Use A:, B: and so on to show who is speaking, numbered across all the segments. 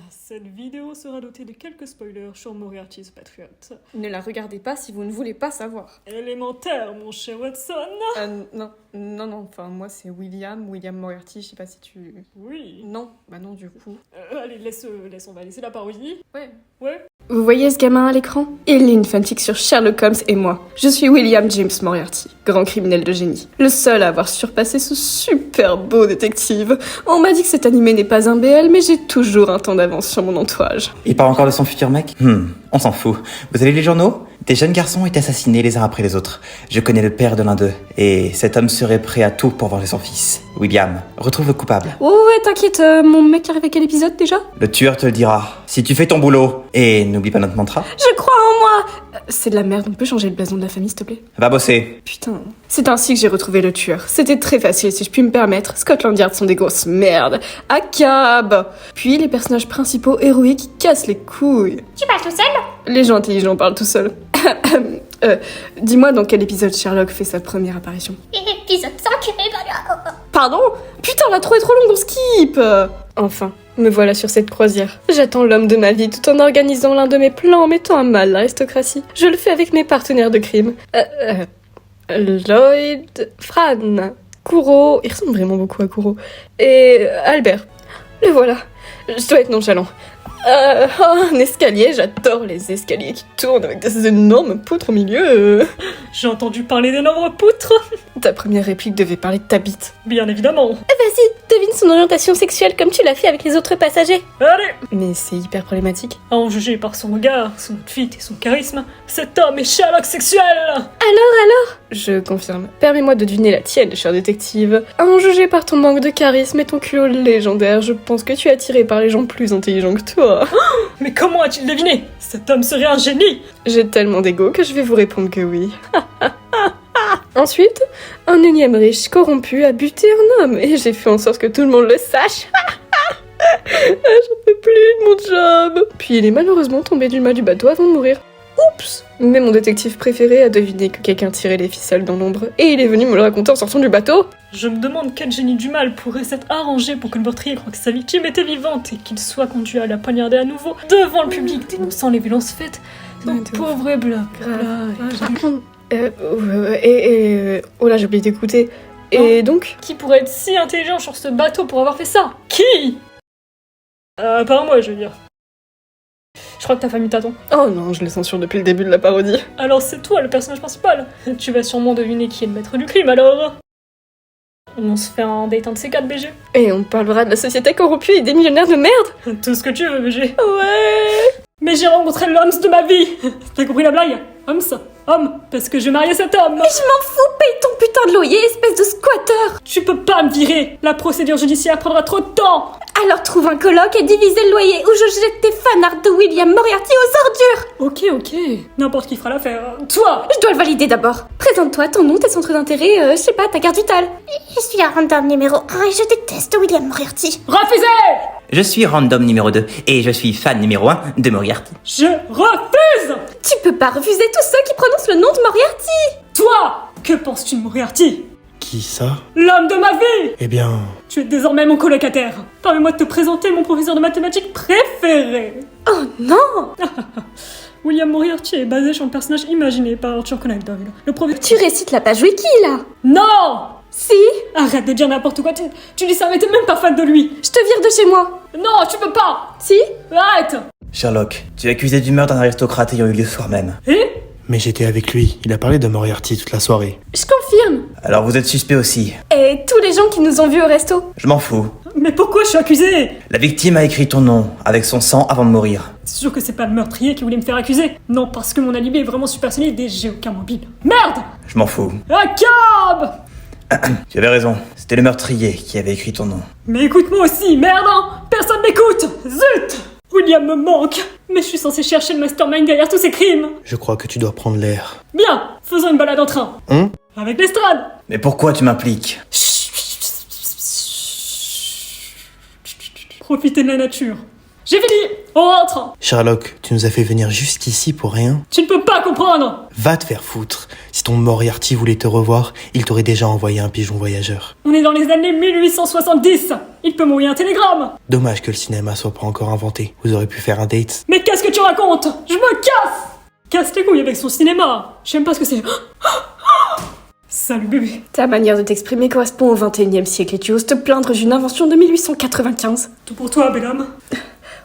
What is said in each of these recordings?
A: Cette vidéo sera dotée de quelques spoilers sur Moriarty the Patriot.
B: Ne la regardez pas si vous ne voulez pas savoir.
A: Élémentaire, mon cher Watson.
B: Non, enfin moi c'est William Moriarty, je sais pas si tu...
A: Oui.
B: Non, bah non du coup.
A: Allez, on va laisser la parodie.
B: Ouais. Vous voyez ce gamin à l'écran ? Il lit une fanfic sur Sherlock Holmes et moi. Je suis William James Moriarty, grand criminel de génie. Le seul à avoir surpassé ce super beau détective. On m'a dit que cet animé n'est pas un BL, mais j'ai toujours un temps d'avance sur mon entourage.
C: Il parle encore de son futur mec ? On s'en fout. Vous avez les journaux ? Des jeunes garçons ont été assassinés les uns après les autres. Je connais le père de l'un d'eux, et cet homme serait prêt à tout pour venger son fils. William, retrouve le coupable.
B: Ouais, t'inquiète, mon mec arrive à quel épisode déjà ?
C: Le tueur te le dira. Si tu fais ton boulot, et n'oublie pas notre mantra.
B: Je crois en moi ! C'est de la merde, on peut changer le blason de la famille s'il te plaît ?
C: Va bosser.
B: Putain. C'est ainsi que j'ai retrouvé le tueur. C'était très facile, si je puis me permettre. Scotland Yard sont des grosses merdes. Akab. Puis les personnages principaux héroïques qui cassent les couilles.
D: Tu parles tout seul ?
B: Les gens intelligents parlent tout seuls. Dis-moi dans quel épisode Sherlock fait sa première apparition.
D: Épisode 5,
B: Pardon ? Putain, l'intro est trop longue, on skip. Enfin, me voilà sur cette croisière. J'attends l'homme de ma vie tout en organisant l'un de mes plans en mettant à mal l'aristocratie. Je le fais avec mes partenaires de crime. Lloyd, Fran, Kuro, il ressemble vraiment beaucoup à Kuro, et Albert. Le voilà. Je dois être nonchalant. Un escalier, j'adore les escaliers qui tournent avec des énormes poutres au milieu.
A: J'ai entendu parler d'énormes poutres.
B: Ta première réplique devait parler de ta bite.
A: Bien évidemment.
B: Vas-y, devine son orientation sexuelle comme tu l'as fait avec les autres passagers.
A: Allez.
B: Mais c'est hyper problématique.
A: À en juger par son regard, son outfit et son charisme, cet homme est Sherlock sexuel.
B: Alors Je confirme. Permets-moi de deviner la tienne, cher détective. À en juger par ton manque de charisme et ton culot légendaire, je pense que tu es attiré par les gens plus intelligents que toi.
A: Mais comment a-t-il deviné ? Cet homme serait un génie.
B: J'ai tellement d'ego que je vais vous répondre que oui. Ensuite, un énième riche corrompu a buté un homme et j'ai fait en sorte que tout le monde le sache. J'en peux plus de mon job. Puis il est malheureusement tombé du mât du bateau avant de mourir. Oups. Mais mon détective préféré a deviné que quelqu'un tirait les ficelles dans l'ombre et il est venu me le raconter en sortant du bateau.
A: Je me demande quel génie du mal pourrait s'être arrangé pour que le meurtrier croie que sa victime était vivante et qu'il soit conduit à la poignarder à nouveau devant le public, dénonçant les violences faites. Son pauvre et blanc.
B: Oh là, j'ai oublié d'écouter. Et donc ?
A: Qui pourrait être si intelligent sur ce bateau pour avoir fait ça ? Qui ? Par moi, je veux dire. Je crois que ta famille t'attend.
B: Oh non, je le censure depuis le début de la parodie.
A: Alors c'est toi le personnage principal. Tu vas sûrement deviner qui est le maître du crime alors. On se fait un date un de ces quatre, BG.
B: Et on parlera de la société corrompue et des millionnaires de merde.
A: Tout ce que tu veux, BG.
B: Ouais.
A: Mais j'ai rencontré l'homme de ma vie. T'as compris la blague ? Homme, parce que je vais marier cet homme.
D: Mais je m'en fous, paye ton putain de loyer, espèce de squatter.
A: Tu peux pas me virer. La procédure judiciaire prendra trop de temps.
D: Alors trouve un coloc et divise le loyer ou je jette tes fanarts de William Moriarty aux ordures.
A: Ok. N'importe qui fera l'affaire. Toi.
D: Je dois le valider d'abord. Présente-toi, ton nom, tes centres d'intérêt, je sais pas, ta carte vitale. Je suis la random numéro 1 et je déteste William Moriarty.
A: Refusé.
C: Je suis random numéro 2, et je suis fan numéro 1 de Moriarty.
A: Je refuse.
D: Tu peux pas refuser tous ceux qui prononcent le nom de Moriarty.
A: Toi. Que penses-tu de Moriarty ?
E: Qui ça ?
A: L'homme de ma vie.
E: Eh bien...
A: Tu es désormais mon colocataire. Permets-moi de te présenter mon professeur de mathématiques préféré.
D: Oh non.
A: William Moriarty est basé sur le personnage imaginé par Arthur Conan Doyle. Le professeur...
D: Tu récites la page wiki là.
A: Non.
D: Si.
A: Arrête de dire n'importe quoi, tu dis ça mais t'es même pas fan de lui.
D: Je te vire de chez moi.
A: Non, tu peux pas.
D: Si.
A: Arrête.
C: Sherlock, tu es accusé du meurtre d'un aristocrate ayant eu lieu ce soir même.
E: Mais j'étais avec lui, il a parlé de Moriarty toute la soirée.
D: Je confirme.
C: Alors vous êtes suspect aussi.
D: Et tous les gens qui nous ont vus au resto.
C: Je m'en fous.
A: Mais pourquoi je suis accusé ?
C: La victime a écrit ton nom, avec son sang avant de mourir.
A: C'est sûr que c'est pas le meurtrier qui voulait me faire accuser. Non, parce que mon alibi est vraiment super solide et j'ai aucun mobile. Merde.
C: Je m'en fous.
A: Cab.
C: Tu avais raison, c'était le meurtrier qui avait écrit ton nom.
A: Mais écoute-moi aussi, merde hein. Personne m'écoute. Zut. William me manque. Mais je suis censé chercher le mastermind derrière tous ces crimes.
E: Je crois que tu dois prendre l'air.
A: Bien, faisons une balade en train. Avec l'estrade.
C: Mais pourquoi tu m'impliques ?
A: Profitez de la nature. J'ai fini. On rentre.
E: Sherlock, tu nous as fait venir jusqu'ici pour rien?
A: Tu ne peux pas comprendre.
E: Va te faire foutre. Si ton Moriarty voulait te revoir, il t'aurait déjà envoyé un pigeon voyageur.
A: On est dans les années 1870. Il peut m'envoyer un télégramme.
E: Dommage que le cinéma soit pas encore inventé. Vous aurez pu faire un date.
A: Mais qu'est-ce que tu racontes? Je me casse. Casse les couilles avec son cinéma. J'aime pas ce que c'est. Salut bébé.
B: Ta manière de t'exprimer correspond au 21e siècle et tu oses te plaindre d'une invention de 1895.
A: Tout pour toi, bel homme.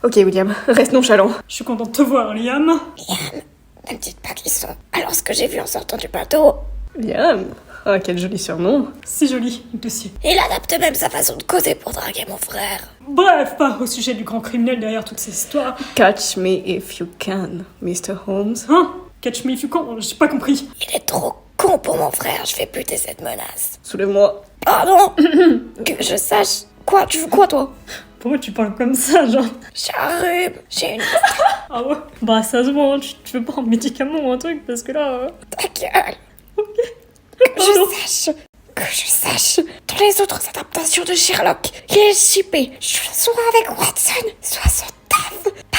B: Ok, William, reste nonchalant.
A: Je suis contente de te voir, Liam.
D: Ne me dites pas qu'ils sont. Alors ce que j'ai vu en sortant du bateau.
B: William. Ah, quel joli surnom.
A: Si joli, le dossier.
D: Il adapte même sa façon de causer pour draguer mon frère.
A: Bref, pas au sujet du grand criminel derrière toutes ces histoires.
B: Catch me if you can, Mr. Holmes.
A: Hein? Catch me if you can, j'ai pas compris.
D: Il est trop con pour mon frère, je vais buter cette menace.
B: Soulève-moi.
D: Pardon. Que je sache. Quoi, tu veux quoi toi?
A: Pourquoi tu parles comme ça, genre?
D: J'ai un rhume, j'ai une...
A: Ah ouais? Bah ça se voit, hein. Tu veux pas un médicament ou un truc, parce que là...
D: Ta gueule. Que je sache, dans les autres adaptations de Sherlock, il est chippé, soit avec Watson, soit son taf, pas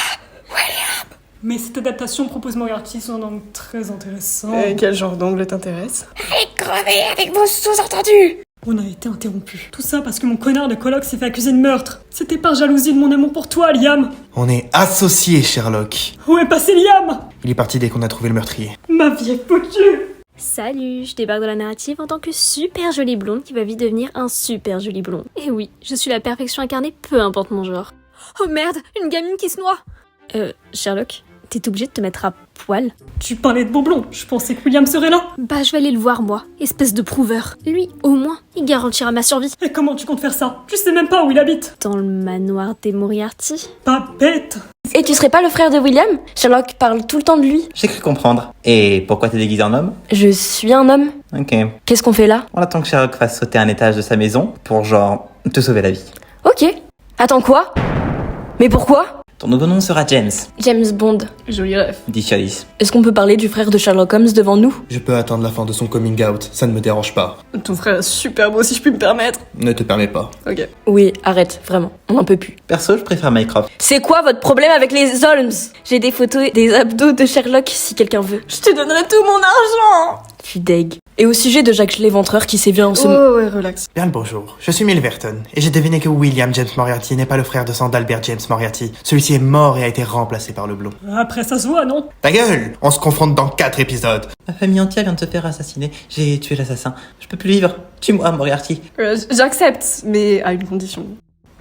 D: William.
A: Mais cette adaptation propose Moriarty sur un angle très intéressant.
B: Quel genre d'angle t'intéresse?
D: Allez crever avec vos sous-entendus.
A: On a été interrompus. Tout ça parce que mon connard de coloc s'est fait accuser de meurtre. C'était par jalousie de mon amour pour toi, Liam.
E: On est associés, Sherlock.
A: Où est passé Liam?
E: Il est parti dès qu'on a trouvé le meurtrier.
A: Ma vie est foutue.
F: Salut, je débarque dans la narrative en tant que super jolie blonde qui va vite devenir un super joli blond. Et oui, je suis la perfection incarnée, peu importe mon genre. Oh merde, une gamine qui se noie. Sherlock, t'es obligé de te mettre à poil?
A: Tu parlais de Boblon, je pensais que William serait là.
F: Bah je vais aller le voir moi, espèce de prouveur. Lui, au moins, il garantira ma survie.
A: Et comment tu comptes faire ça? Tu sais même pas où il habite.
F: Dans le manoir des Moriarty.
A: Pas bête.
G: Et tu serais pas le frère de William? Sherlock parle tout le temps de lui.
C: J'ai cru comprendre. Et pourquoi t'es déguisé en homme?
G: Je suis un homme.
C: Ok.
G: Qu'est-ce qu'on fait là?
C: On attend que Sherlock fasse sauter un étage de sa maison pour, genre, te sauver la vie.
G: Ok. Attends quoi? Mais pourquoi?
C: Ton nouveau nom sera James,
G: James Bond.
B: Joli rêve.
C: dit Chalice.
G: Est-ce qu'on peut parler du frère de Sherlock Holmes devant nous?
E: Je peux attendre la fin de son coming out, ça ne me dérange pas.
B: Ton frère est super beau si je puis me permettre.
E: Ne te permets pas.
B: Ok.
G: Oui, arrête, vraiment. On n'en peut plus.
C: Perso, je préfère Mycroft.
G: C'est quoi votre problème avec les Holmes? J'ai des photos des abdos de Sherlock si quelqu'un veut.
B: Je te donnerai tout mon argent.
G: Je suis deg. Et au sujet de Jacques l'Éventreur qui sévit en ce...
B: Oh ouais, relax.
E: Bien le bonjour, je suis Milverton, et j'ai deviné que William James Moriarty n'est pas le frère de sang d'Albert James Moriarty. Celui-ci est mort et a été remplacé par le blond.
A: Après ça se voit, non?
E: Ta gueule! On se confronte dans 4 épisodes.
C: Ma famille entière vient de se faire assassiner. J'ai tué l'assassin. Je peux plus vivre. Tue-moi, Moriarty.
B: J'accepte, mais à une condition.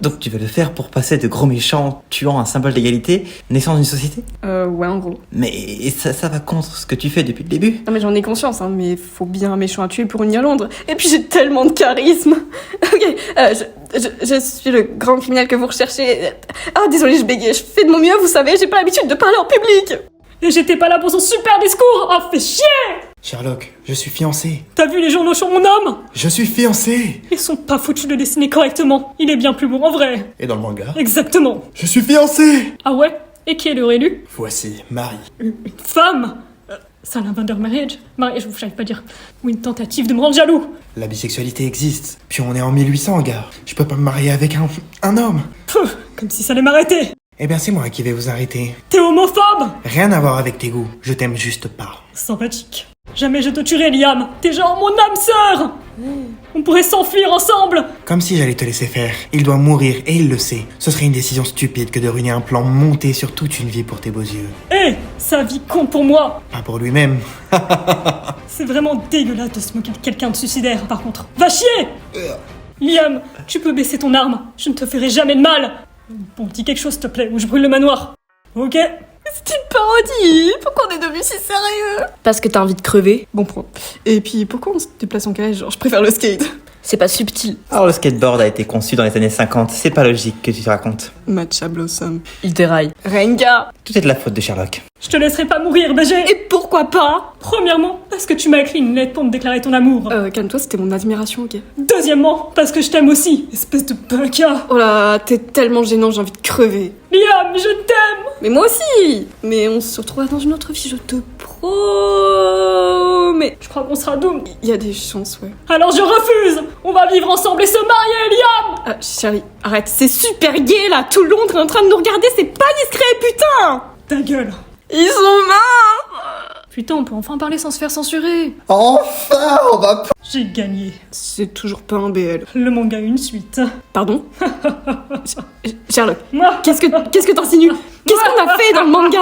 C: Donc tu veux le faire pour passer de gros méchants tuant un symbole d'égalité, naissant d'une société?
B: Ouais, en gros.
C: Mais ça va contre ce que tu fais depuis le début.
B: Non mais j'en ai conscience, hein, mais faut bien un méchant à tuer pour une Irlande. Et puis j'ai tellement de charisme. Ok, je suis le grand criminel que vous recherchez. Ah, désolé, je bégayais, je fais de mon mieux, vous savez, j'ai pas l'habitude de parler en public.
A: Et j'étais pas là pour son super discours. Oh, fais chier.
E: Sherlock, je suis fiancé.
A: T'as vu les journaux sur mon homme?
E: Je suis fiancé!
A: Ils sont pas foutus de le dessiner correctement. Il est bien plus beau en vrai.
E: Et dans le manga?
A: Exactement.
E: Je suis fiancé!
A: Ah ouais? Et qui est le réélu?
E: Voici Marie.
A: Une femme? C'est un lavender marriage? Mariage, j'arrive pas à dire. Ou une tentative de me rendre jaloux.
E: La bisexualité existe. Puis on est en 1800, gars. Je peux pas me marier avec un homme.
A: Pfff, comme si ça allait m'arrêter.
E: Eh bien, c'est moi qui vais vous arrêter.
A: T'es homophobe?
E: Rien à voir avec tes goûts. Je t'aime juste pas.
A: Sympathique. Jamais je te tuerai, Liam. T'es genre mon âme sœur. On pourrait s'enfuir ensemble.
E: Comme si j'allais te laisser faire. Il doit mourir et il le sait. Ce serait une décision stupide que de ruiner un plan monté sur toute une vie pour tes beaux yeux.
A: Hé, sa vie compte pour moi.
E: Pas pour lui-même.
A: C'est vraiment dégueulasse de se moquer de quelqu'un de suicidaire, par contre. Va chier. Liam, tu peux baisser ton arme. Je ne te ferai jamais de mal. Bon, dis quelque chose, s'il te plaît, ou je brûle le manoir. Ok?
B: C'est une parodie. Pourquoi on est devenu si sérieux?
G: Parce que t'as envie de crever.
B: Bon point. Et puis pourquoi on se déplace en calèche? Genre je préfère le skate.
G: C'est pas subtil.
C: Alors le skateboard a été conçu dans les années 50, c'est pas logique que tu te racontes.
B: Matcha Blossom.
G: Il déraille.
B: Renga.
C: Tout est de la faute de Sherlock.
A: Je te laisserai pas mourir, BG.
B: Et pourquoi pas?
A: Premièrement, parce que tu m'as écrit une lettre pour me déclarer ton amour.
B: Calme-toi, c'était mon admiration, ok?
A: Deuxièmement, parce que je t'aime aussi, espèce de baka.
B: Oh là, t'es tellement gênant, j'ai envie de crever.
A: Liam, je t'aime.
B: Mais moi aussi. Mais on se retrouvera dans une autre vie, je te promets. mais
A: Je crois qu'on sera doom.
B: il y a des chances, ouais.
A: Alors je refuse. On va vivre ensemble et se marier, Liam.
B: Ah, Charlie, arrête, c'est super gay là, tout Londres est en train de nous regarder, c'est pas discret, putain.
A: Ta gueule.
B: Ils sont morts.
A: Putain, on peut enfin parler sans se faire censurer.
C: Enfin, on va...
A: J'ai gagné.
B: C'est toujours pas un BL.
A: Le manga a une suite.
B: Pardon? Sherlock,
A: Moi,
B: qu'est-ce que t'insinues? Qu'est-ce qu'on a fait dans le manga?